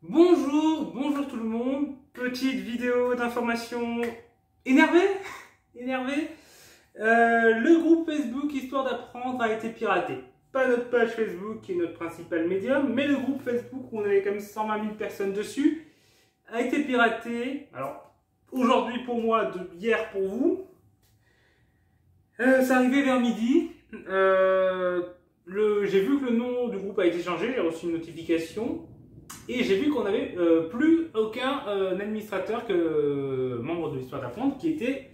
Bonjour tout le monde. Petite vidéo d'information énervé. Le groupe Facebook Histoire d'apprendre a été piraté. Pas notre page Facebook qui est notre principal médium, mais le groupe Facebook où on avait comme 120 000 personnes dessus a été piraté. Alors aujourd'hui pour moi, hier pour vous. C'est arrivé vers midi. J'ai vu que le nom du groupe a été changé, j'ai reçu une notification. Et j'ai vu qu'on n'avait plus aucun administrateur que membre de l'Histoire d'apprendre qui était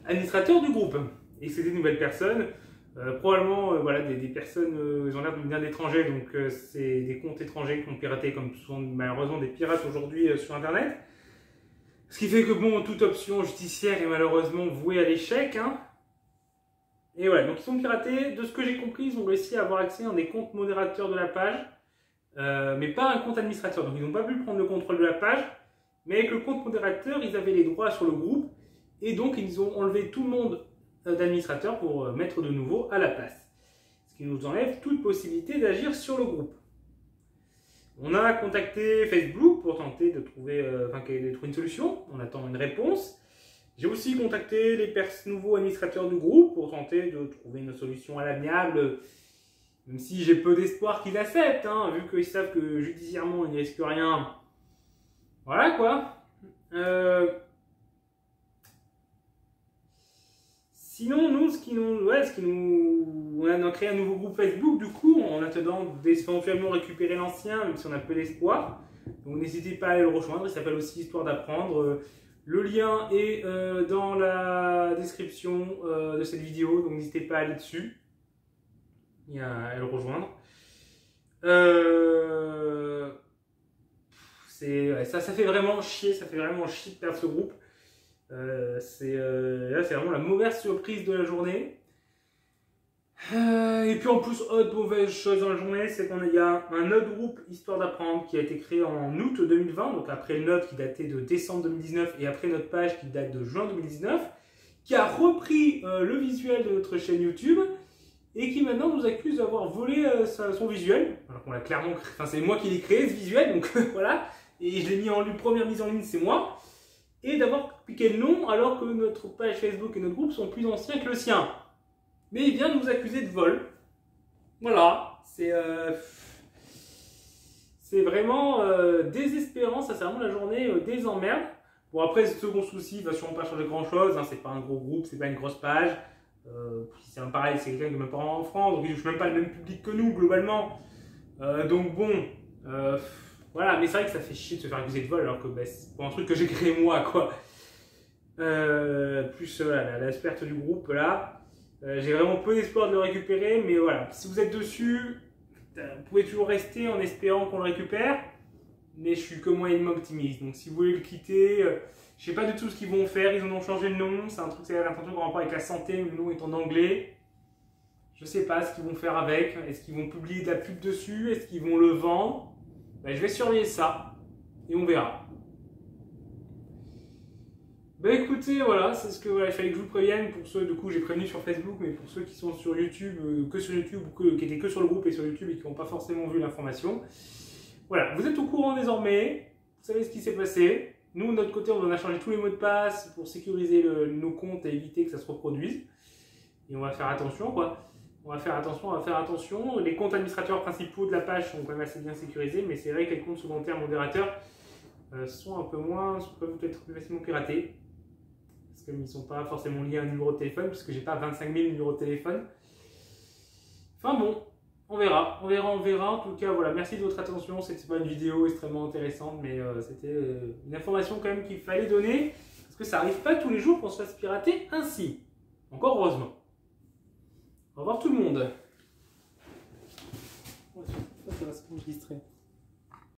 administrateur du groupe. Et c'était une nouvelle personne, probablement voilà, des personnes, ils ont l'air de venir d'étrangers, donc c'est des comptes étrangers qui ont piraté, comme souvent malheureusement des pirates aujourd'hui sur Internet. Ce qui fait que bon, toute option judiciaire est malheureusement vouée à l'échec. Hein. Et voilà, donc ils sont piratés. De ce que j'ai compris, ils ont réussi à avoir accès à un des comptes modérateurs de la page. Mais pas un compte administrateur, donc ils n'ont pas pu prendre le contrôle de la page, mais avec le compte modérateur, ils avaient les droits sur le groupe, et donc ils ont enlevé tout le monde d'administrateur pour mettre de nouveau à la place. Ce qui nous enlève toute possibilité d'agir sur le groupe. On a contacté Facebook pour tenter de trouver, une solution, on attend une réponse. J'ai aussi contacté les nouveaux administrateurs du groupe pour tenter de trouver une solution à l'amiable. Même si j'ai peu d'espoir qu'ils acceptent, hein, vu qu'ils savent que judiciairement ils ne risquent rien. Voilà quoi. Sinon, nous, on a créé un nouveau groupe Facebook, du coup, en attendant d'éventuellement récupérer l'ancien, même si on a peu d'espoir. Donc n'hésitez pas à aller le rejoindre, il s'appelle aussi Histoire d'apprendre. Le lien est dans la description de cette vidéo, donc n'hésitez pas à aller dessus. Et à le rejoindre. Ça fait vraiment chier, de perdre ce groupe. Là, c'est vraiment la mauvaise surprise de la journée. Et puis en plus, autre mauvaise chose dans la journée, c'est qu'il y a un autre groupe Histoire d'apprendre qui a été créé en août 2020, donc après le nôtre qui datait de décembre 2019 et après notre page qui date de juin 2019, qui a repris le visuel de notre chaîne YouTube. Et qui maintenant nous accuse d'avoir volé son visuel. Alors qu'on l'a clairement créé, enfin c'est moi qui l'ai créé ce visuel, donc voilà. Et je l'ai mis en ligne, première mise en ligne, c'est moi. Et d'avoir piqué le nom alors que notre page Facebook et notre groupe sont plus anciens que le sien. Mais il vient de nous accuser de vol. Voilà, c'est vraiment désespérant, ça c'est vraiment la journée des emmerdes. Bon après, ce second souci va sûrement pas changer grand chose, hein, c'est pas un gros groupe, c'est pas une grosse page. C'est pareil, c'est quelqu'un qui n'est même pas en France, donc il ne touche même pas le même public que nous globalement. Donc bon, voilà, mais c'est vrai que ça fait chier de se faire accuser de vol alors que c'est pour un truc que j'ai créé moi, quoi. Plus la perte du groupe là, j'ai vraiment peu d'espoir de le récupérer, mais voilà, si vous êtes dessus, vous pouvez toujours rester en espérant qu'on le récupère, mais je suis que moyennement optimiste, donc si vous voulez le quitter. Je sais pas du tout ce qu'ils vont faire, ils en ont changé le nom, c'est un truc, c'est un truc en rapport avec la santé, le nom est en anglais. Je sais pas ce qu'ils vont faire avec, est-ce qu'ils vont publier de la pub dessus, est-ce qu'ils vont le vendre? Je vais surveiller ça, et on verra. Écoutez, voilà, c'est ce que il fallait que je vous prévienne, pour ceux, du coup j'ai prévenu sur Facebook, mais pour ceux qui sont sur YouTube, que sur YouTube, ou qui étaient que sur le groupe et sur YouTube et qui n'ont pas forcément vu l'information. Voilà, vous êtes au courant désormais, vous savez ce qui s'est passé. Nous, de notre côté, on a changé tous les mots de passe pour sécuriser nos comptes et éviter que ça se reproduise. Et on va faire attention, quoi. On va faire attention. Les comptes administrateurs principaux de la page sont quand même assez bien sécurisés, mais c'est vrai que les comptes secondaires modérateurs sont un peu moins, peuvent être plus facilement piratés. Parce qu'ils ne sont pas forcément liés à un numéro de téléphone, puisque j'ai pas 25 000 numéros de téléphone. Enfin bon. On verra. En tout cas, voilà, merci de votre attention. C'était pas une vidéo extrêmement intéressante, mais c'était une information quand même qu'il fallait donner. Parce que ça n'arrive pas tous les jours qu'on se fasse pirater ainsi. Encore heureusement. Au revoir tout le monde. Ça va se distrait.